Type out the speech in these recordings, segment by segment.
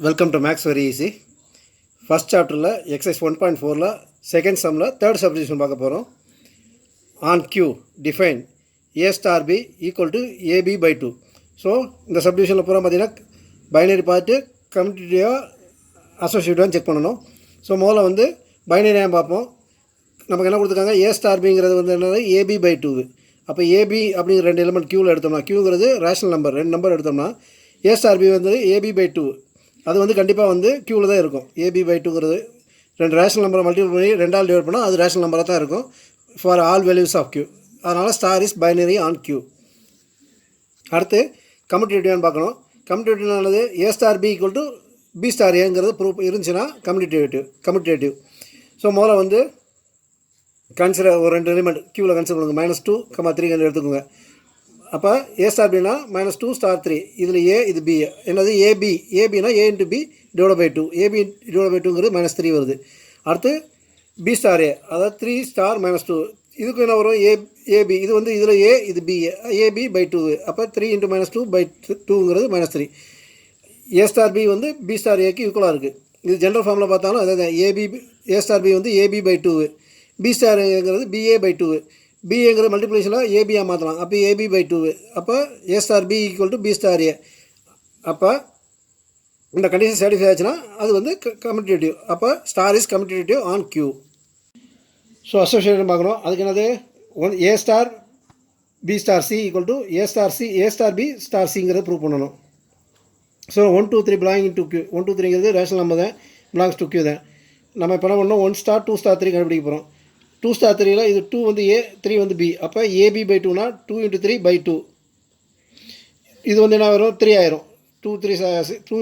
Welcome to Max Very Easy. First chapter exercise 1.4 second sum third subdivision பார்க்க போறோம். On Q define A star B equal to AB by 2. So இந்த subdivisionல பூரா பார்த்தீங்கன்னா binary பார்த்து கம்யூட்டேட்டிவா அசோசியேட்டிவா check பண்ணனும். So முதல்ல வந்து பைனரியா பார்ப்போம். நமக்கு என்ன கொடுத்துருக்காங்க A star Bங்கிறது வந்து என்னது AB by 2. அப்போ AB அப்படிங்கிற ரெண்டு எலிமெண்ட் Qல எடுத்தோம்னா Qங்கிறது ரேஷனல் நம்பர் ரெண்டு நம்பர் எடுத்தோம்னா A star B வந்து AB by 2 அது வந்து கண்டிப்பாக வந்து Qவில் தான் இருக்கும். AB by 2ங்கிறது ரெண்டு ரேஷனல் நம்பரை மல்டிபிள் பண்ணி ரெண்டால் டிவைட் பண்ணால் அது ரேஷனல் நம்பராக தான் இருக்கும் for all values of Q. அதனால் star is binary on Q. அடுத்து கம்யூட்டேட்டிவ்னு பார்க்கணும். கம்யூட்டேட்டிவ்னானது A star B equal to B star Aங்கிறது ப்ரூஃப் இருந்துச்சுன்னா கம்யூட்டேட்டிவ். ஸோ முதல்ல வந்து கன்சிடர் ஒரு ரெண்டு எலிமெண்ட் Qவில் கன்சிடர் பண்ணுங்க. -2, 3 எடுத்துக்கோங்க. அப்போ A star Bனா -2 star 3 இதில் A இது B என்னது ஏபினா A into B divided by 2 AB divided by 2ங்கிறது -3 வருது. அடுத்து B star A அதாவது 3 star -2 இதுக்கு என்ன வரும் AB இது வந்து இதில் A இது B AB by 2 அப்போ 3 into -2 by 2ங்கிறது -3. A star B வந்து B star Aக்கு ஈக்குவலாக இருக்குது. இது ஜென்ரல் ஃபார்மில் பார்த்தாலும் அதாவது A star B வந்து AB by 2 B starங்கிறது BA by 2 பிஏங்கிற மல்டிப்ளிகேஷனில் ஏபியாக மாற்றலாம். அப்போ ஏபி பை 2 அப்போ A star B equal to B star A. அப்போ இந்த கண்டிஷன் சாட்டிஸ்ஃபை ஆச்சுன்னா அது வந்து கம்யூட்டேட்டிவ். அப்போ star is commutative on Q. So association பார்க்கணும். அதுக்கு என்னது A star B star C equal to A star B star Cங்கிறத ப்ரூவ் பண்ணணும். ஸோ 1 2 3 பிலாங்கிங் டு Q 1 2 3ங்கிறது ரேஷனல் நம்பர் தான், பிலாங்ஸ் டு Q தான். நம்ம இப்போ என்ன பண்ணோம் 1 star 2 star 3 கண்டுபிடிக்க போகிறோம். 2 star 3ல இது 2 வந்து A 3 வந்து B அப்போ AB by 2னா 2 into 3 by 2 இது வந்து என்ன வரும் 3 ஆயிரும். 2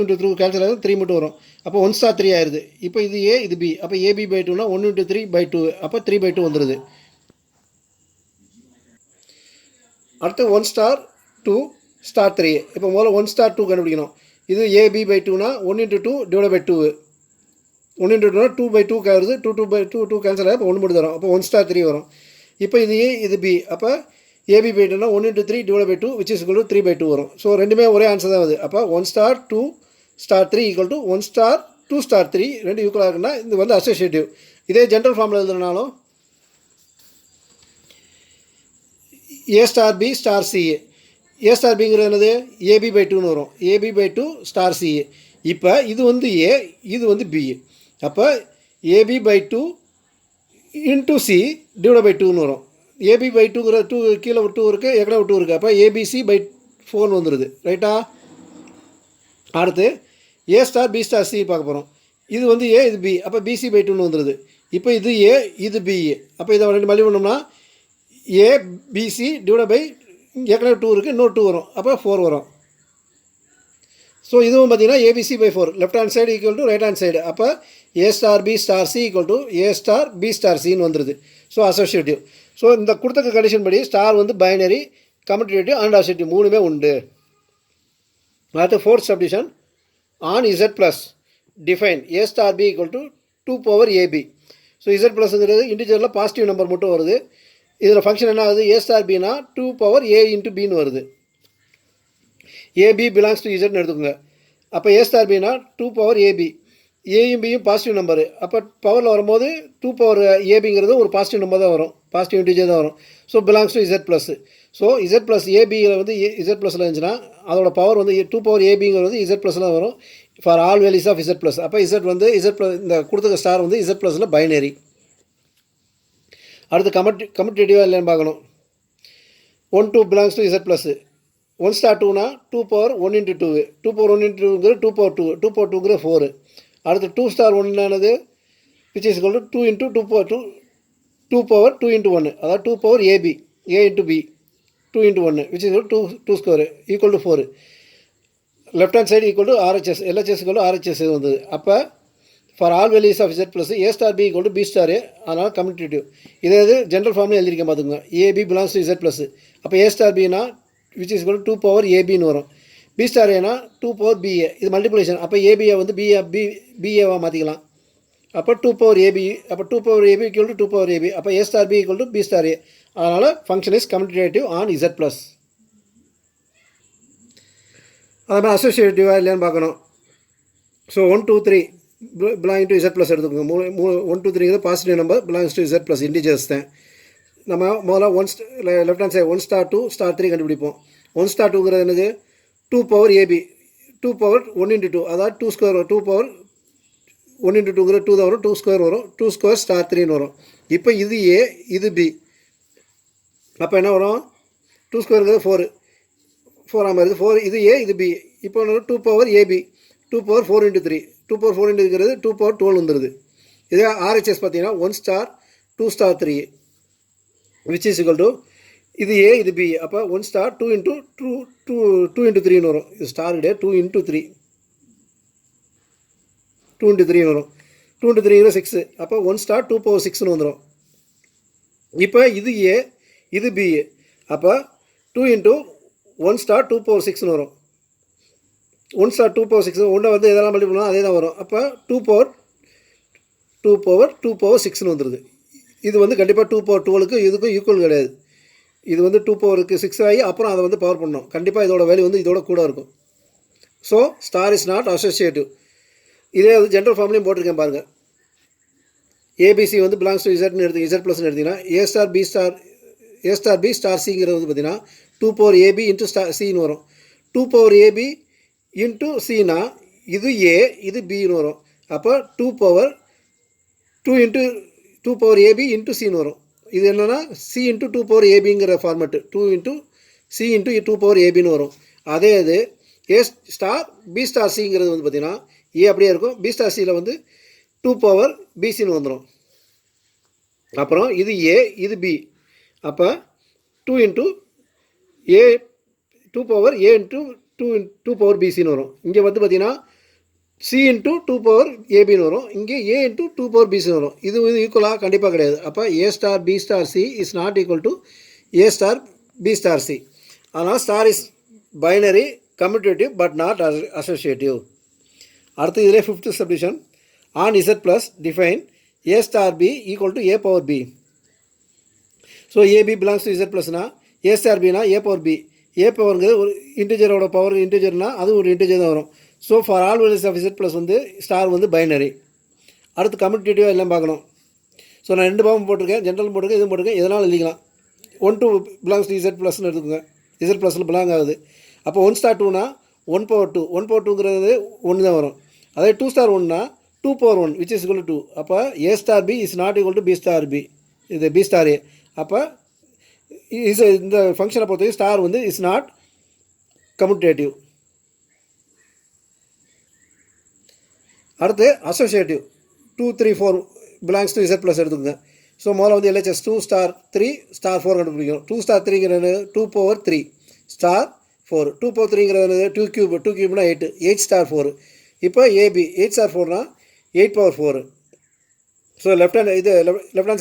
into 3 கேன்சல் ஆகும் 3 மட்டும் வரும். அப்போ 1 star 3 ஆயிடுது. இப்போ இது A இது B அப்போ AB by 2னா 1 into 3 by 2 அப்போ 3 by 2 வந்துடுது. அடுத்து 1 star 2 star 3 இப்போ முதல்ல 1 star 2 கண்டுபிடிக்கணும். இது AB by 2னா 1 into 2 divided by 2 1 into 2 2 by 2 வருது 2 by 2 கேன்சல் ஆகும். அப்போ 1 மட்டும் தரும். அப்போ 1 star 3 வரும். இப்போ இது A இது B அப்போ AB by 2னா 1 into 3 divided by 2 which is equal to 3 by 2 வரும். ஸோ ரெண்டுமே ஒரே ஆன்சர் தான் வருது. அப்போ 1 star 2 star 3 equal to 1 star 2 star 3 ரெண்டு ஈக்குவலாக இருக்குன்னா இது வந்து அசோசியேட்டிவ். இதே ஜென்ரல் ஃபார்மில் எழுதுனாலும் A star B star C A star Bங்கிறது என்னது AB by 2ன்னு வரும். AB by 2 star C. இப்போ இது வந்து A இது வந்து B அப்போ AB by 2 into C divided by 2ன்னு வரும். AB by 2ங்கிற 2 கீழே 2 இருக்குது ஏற்கனவே 2 இருக்குது. அப்போ ABC by 4 வந்துடுது ரைட்டா. அடுத்து A star B star C பார்க்க போகிறோம். இது வந்து A இது B அப்போ BC by 2ன்னு வந்துடுது. இப்போ இது A இது B அப்போ இதை ரெண்டு மல்டி பண்ணோம்னா ABC divided by ஏற்கனவே 2 இருக்குது இன்னொரு 2 வரும் அப்போ 4 வரும். ஸோ இதுவும் பார்த்தீங்கன்னா ABC by 4 left hand side equal to right hand side அப்போ A star B star C equal to A star B star Cன்னு வந்துடுது. So associative. ஸோ இந்த கொடுத்த கண்டிஷன் படி ஸ்டார் வந்து பைனரி கம்யூட்டேட்டிவ் அண்ட் அசோசியேட்டிவ் மூணுமே உண்டு. அடுத்து fourth subdivision on Z plus define A star B equal to 2 power AB. So Z ப்ளஸ்ங்கிறது இன்டிஜரில் பாசிட்டிவ் நம்பர் மட்டும் வருது. இதில் ஃபங்க்ஷன் என்ன ஆகுது A star Bனா 2 power A into Bன்னு வருது. AB பிலாங்ஸ் டு Zன்னு எடுத்துக்கோங்க. அப்போ A star Bனா 2 power AB ஏயும் பியும் பாசிட்டிவ் நம்பரு அப்போ பவரில் வரும்போது 2 power ஏபிங்கிறது ஒரு பாசிட்டிவ் நம்பர் தான் வரும், பாசிட்டிவ் இன்டிஜர் தான் வரும். So belongs to Z plus. So Z plus ஏபியில் வந்து Z ப்ளஸில் இருந்துச்சுன்னா அதோட பவர் வந்து 2 power ஏபிங்கிறது Z ப்ளஸில் வரும் for all values of Z plus. அப்போ Z வந்து Z ப்ளஸ் இந்த கொடுத்த ஸ்டார் வந்து Z ப்ளஸில் பைனரி. அடுத்து கம்யூட்டேட்டிவாக இல்லைன்னு பார்க்கணும். 1 2 belongs to Z plus. 1 star 2னா 2 power 1 into 2 2 power 1 into 2ங்கிறது 2 power 2 power 2ங்கிற 4. அடுத்து 2 star 1 which is equal to 2 into 2 power 2 power 2 into 1 அதாவது 2 power AB A into B 2 into 1 which is equal to 2 square equal to 4. Left hand side equal to RHS LHS equal to RHS வந்தது. அப்போ for all values of Z plus A star B equal to B star A அதனால் commutative. இதே இது general ஃபார்ம்லேயே எழுதிருக்க பார்த்துங்க. AB belongs to Z plus அப்போ A star Bனா which is equal to 2 power ABன்னு வரும். B star Aனா 2 power BA இது மல்டிப்ளிகேஷன் அப்போ ABயை வந்து BAவாக மாற்றிக்கலாம். அப்போ 2 power AB அப்போ 2 power AB equal to 2 power AB அப்போ A star B equal to B star A அதனால் function is commutative on Z plus. அதே மாதிரி அசோசியேட்டிவாக இல்லையான்னு பார்க்கணும். So 1 2 3 belong to Z plus எடுத்துக்கோங்க. 1 2 3 positive number belongs to Z plus integers தான். நம்ம முதல்ல left hand side 1 star 2 star 3 கண்டுபிடிப்போம். 1 ஸ்டார் 2ங்கிறது என்னது 2 பவர் ஏபி 2 பவர் 1 இன்ட்டு 2 அதாவது 2 ஸ்கொயர் வரும். 2 பவர் 1 இன்ட்டு 2ங்கிறது 2 தான் வரும். 2 ஸ்கொயர் வரும். 2 ஸ்கொயர் ஸ்டார் 3ன்னு வரும். இப்போ இது ஏ இது பி. அப்போ என்ன வரும் 2 ஸ்கொயருங்கிறது 4 4 வருது 4 இது ஏ இது பி. இப்போ 2 power AB 2 power 4 into 3 2 power 4 into இருக்கிறது 2 பவர் 12 வந்துடுது. இதே ஆர்ஹெச்எஸ் பார்த்தீங்கன்னா 1 star 2 star 3 which is equal to இது ஏ இது பி. அப்போ 1 ஸ்டார் 2 இன்ட்டு 2 இன்ட்டு 3ன்னு வரும். இது ஸ்டார் கிடையாது 2 இன்ட்டு 3 2 இன்ட்டு 3ன்னு வரும். 2 இன்ட்டு 3 6. அப்போ 1 ஸ்டார் 2 பவர் 6ன்னு வந்துடும். இப்போ இது ஏ இது பி. அப்போ 2 இன்ட்டு 1 ஸ்டார் 2 பவர் 6ன்னு வரும். 1 ஸ்டார் 2 பவர் 6 ஒன்றை வந்து எதெல்லாம் மல்டிபிள் பண்ணால் அதே தான் வரும். அப்போ 2 பவர் 6ன்னு வந்துடுது. இது வந்து கண்டிப்பாக 2 பவர் 12க்கு இதுக்கும் ஈக்குவல் கிடையாது. இது வந்து 2 பவருக்கு 6 ஆகி அப்புறம் அதை வந்து பவர் பண்ணணும். கண்டிப்பாக இதோட வேல்யூ வந்து இதோட கூட இருக்கும். So star is not associative. இதே வந்து ஜென்ரல் ஃபார்ம்லேயும் போட்டிருக்கேன் பாருங்கள். ஏபிசி வந்து பிலாங்ஸ் டு இசட்னு எடுத்து இசட் ப்ளஸ்ன்னு எடுத்திங்கன்னா ஏ ஸ்டார் பி ஸ்டார் சிங்கிறது வந்து பார்த்தீங்கன்னா 2 பவர் ஏபி இன்ட்டு ஸ்டார் சின்னு வரும். 2 பவர் ஏபி இன்ட்டு சினா இது ஏ இது பின்னு வரும். அப்போ 2 பவர் 2 பவர் ஏபி இன்ட்டு சின்னு வரும். இது என்னென்னா சி இன்ட்டு 2 பவர் ஏபிங்கிற format 2 into C into 2 power ஏபின்னு வரும். அதே இது ஏ ஸ்டார் பி ஸ்டார் சிங்கிறது வந்து பார்த்திங்கன்னா ஏ அப்படியே இருக்கும். பி ஸ்டார் சியில் வந்து 2 பவர் பிசின்னு வந்துடும். அப்புறம் இது ஏ இது பி. அப்போ 2 into A 2 power A into 2 power பிசின்னு வரும். இங்கே வந்து பார்த்திங்கன்னா சி இன்ட்டு 2 பவர் ஏபின்னு வரும். இங்கே ஏ இன்ட்டு 2 பவர் பிசின்னு வரும். இது ஈக்குவலாக கண்டிப்பாக கிடையாது. அப்போ A star B star C is not equal to A star B star C. அதனால் star is binary commutative but not associative. அடுத்து இதிலே 5th subdivision on Z plus define A star B equal to A power B. So AB belongs to Z ப்ளஸ்னா A star பினா A power B. A பவருங்கிறது ஒரு இன்டிஜரோட பவர் இன்டிஜர்னால் அது ஒரு இன்டிஜர் தான் வரும். So for all values of Z plus வந்து ஸ்டார் வந்து பைனரி. அடுத்து கம்யூட்டேட்டிவாக எல்லாம் பார்க்கணும். ஸோ நான் 2 பாவம் போட்டிருக்கேன், ஜென்ரல் போட்டிருக்கேன், இதுவும் போட்டிருக்கேன். எதனால் எழுதிக்கலாம். 1 2 பிலாங்ஸ் டு இசட் ப்ளஸ்ன்னு எடுத்துக்கோங்க. இசட் ப்ளஸில் பிலாங் ஆகுது. அப்போ 1 ஸ்டார் 2னா 1 பவர் 2 1 பவர் 2ங்கிறது 1 தான் வரும். அதே 2 ஸ்டார் 1னா 2 power 1 which is equal to 2. அப்போ A star B is not equal to B star B. இது பி ஸ்டார் ஏ. அப்போ இந்த ஃபங்க்ஷனை பொறுத்தவரைக்கும் ஸ்டார் வந்து இஸ் நாட் கம்யூட்டேட்டிவ். அடுத்து associative 2 3 4 belongs to Z plus எடுத்துக்கோங்க. ஸோ முதல்ல வந்து எல்ஹெச்எஸ் 2 ஸ்டார் 3 ஸ்டார் 4 கண்டுபிடிக்கணும். 2 ஸ்டார் 3ங்கிறது 2 பவர் 3 ஸ்டார் 4. 2 பவர் 3ங்கிறது 2 கியூப்னா 8 8 ஸ்டார் 4. இப்போ ஏபி 8 ஸ்டார் 4னா 8 power 4. So left hand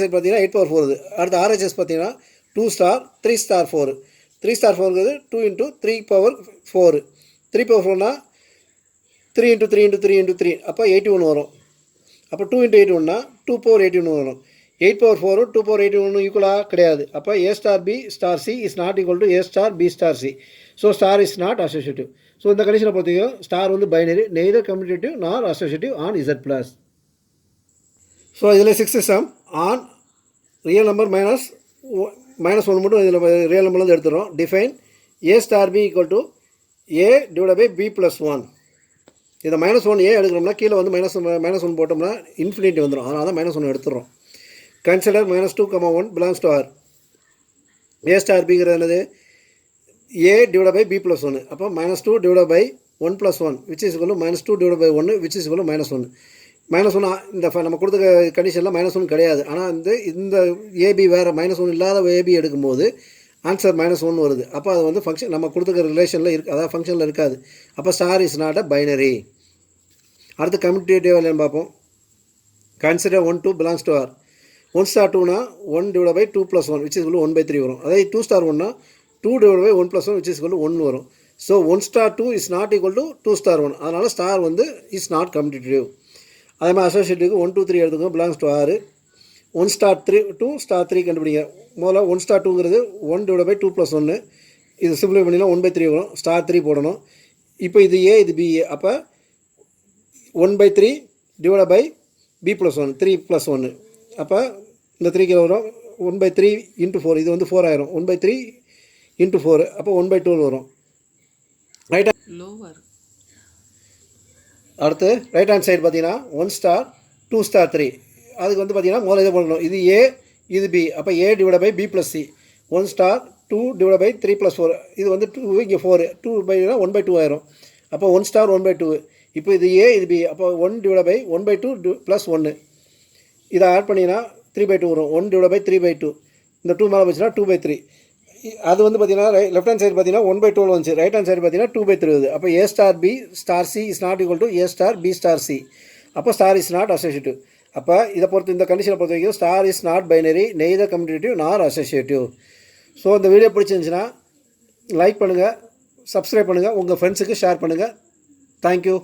side பார்த்தீங்கன்னா 8 பவர் 4 இது. அடுத்து ஆர்ஹெச்எஸ் பார்த்தீங்கன்னா 2 ஸ்டார் 3 ஸ்டார் 4. 3 ஸ்டார் 4ங்கிறது 2 இன்ட்டு 3 பவர் 4. 3 பவர் 4னா 3 இன்ட்டு 3 இன்ட்டு 3 இன்ட்டு 3. அப்போ 81 வரும். அப்போ 2 இன்ட்டு 81னா 2 பவர் 81 வரும். 8 பவர் 4 2 பவர் 81 ஈக்குவலாக கிடையாது. அப்போ A star B star C is not equal to A star B star C. So star is not associative. So இந்த கண்டிஷனை பொறுத்தவரைக்கும் ஸ்டார் வந்து binary neither commutative nor associative on Z plus. So இதில் 6th some on real number -1 மட்டும் இதில் real நம்பர்லேருந்து எடுத்துகிறோம். Define A star B equal to A divide by B plus 1. இதை -1 ஏ எடுக்கிறோம்னா கீழே வந்து -1 போட்டோம்னா இன்ஃபினிட்டி வந்துடும். அதனால தான் -1 எடுத்துடுறோம். Consider -2, 1 belongs to R. A star பிங்கிறது என்னது A divide by B plus 1. அப்போ -2 divide by 1 + 1 which is equal to -2 divide by 1 which is equal to -1. -1 இந்த நம்ம கொடுத்த கண்டிஷனில் -1 கிடையாது. ஆனால் இந்த ஏபி வேறு -1 இல்லாத ஏபி எடுக்கும்போது ஆன்சர் -1 வருது. அப்போ அது வந்து ஃபங்க்ஷன் நம்ம கொடுத்துருக்க ரிலேஷனில் இருக்குது, அதாவது ஃபங்க்ஷனில் இருக்காது. அப்போ star is not a binary. அடுத்து கம்யூட்டேட்டிவ் இல்லைன்னு பார்ப்போம். Consider 1 2 belongs to R. 1 star 2னா 1 divide by 2 + 1 which is equal to 1/3 வரும். அதே 2 ஸ்டார் 1னா 2 divide by 1 + 1 which is equal to 1 வரும். So 1 star 2 is not equal to 2 star 1. அதனால் star வந்து இஸ் நாட் கம்யூட்டேட்டிவ். அதே மாதிரி அசோசியேட்டிவ்க்கு 1 2 3 எடுத்துக்கோங்க. Belongs to R. 1 star 3 2 star 3 கண்டுபிடிங்க. முதல்ல 1 ஸ்டார் 2ங்கிறது 1 டிவைட் பை 2 + 1. இது சிம்பிளை பண்ணினா 1/3 வரும். ஸ்டார் 3 போடணும். இப்போ இது ஏ இது பி. அப்போ 1/3 டிவைட் பை பி ப்ளஸ் 1 3 + 1. அப்போ இந்த 3 வரும் 1/3 × 4, இது வந்து 4 ஆயிரும். 1/3 × 4, அப்போ 1/12 வரும். Right lower. அடுத்து ரைட் ஹேண்ட் சைடு பார்த்தீங்கன்னா 1 ஸ்டார் 2 ஸ்டார் 3. அதுக்கு வந்து பார்த்தீங்கன்னா முதல்ல இதை போடணும். இது ஏ, இது பி. அப்போ A divide by B plus C. 1 star 2 divide by 3 + 4. இது வந்து 2, இங்கே 4. 2/1/2 ஆயிரும். அப்போ 1 ஸ்டார் 1/2. இப்போ இது ஏ, இது பி. அப்போ 1 டிவைட் பை 1/2 + 1. இதை ஆட் பண்ணிங்கன்னா 3/2 வரும். 1 டிவைட் பை 3/2. இந்த 2 மேலே போச்சுன்னா 2/3. அது வந்து பார்த்தீங்கன்னா லெஃப்ட் ஹேண்ட் சைடு பார்த்தீங்கன்னா 1/12 வந்துச்சு. ரைட் ஹேண்ட் சைடு பார்த்தீங்கன்னா 2/3 வருது. அப்போ A star B star C is not equal to A star B star C. அப்போ ஸ்டார் இஸ் நாட் அசோசியேட்டிவ். அப்போ இதை பொறுத்து, இந்த கண்டிஷனை பொறுத்த வரைக்கும் star is not binary, neither commutative nor associative. So இந்த வீடியோ பிடிச்சிருந்துச்சுன்னா லைக் பண்ணுங்கள், சப்ஸ்கிரைப் பண்ணுங்கள், உங்கள் ஃப்ரெண்ட்ஸுக்கு ஷேர் பண்ணுங்கள். தேங்க்யூ.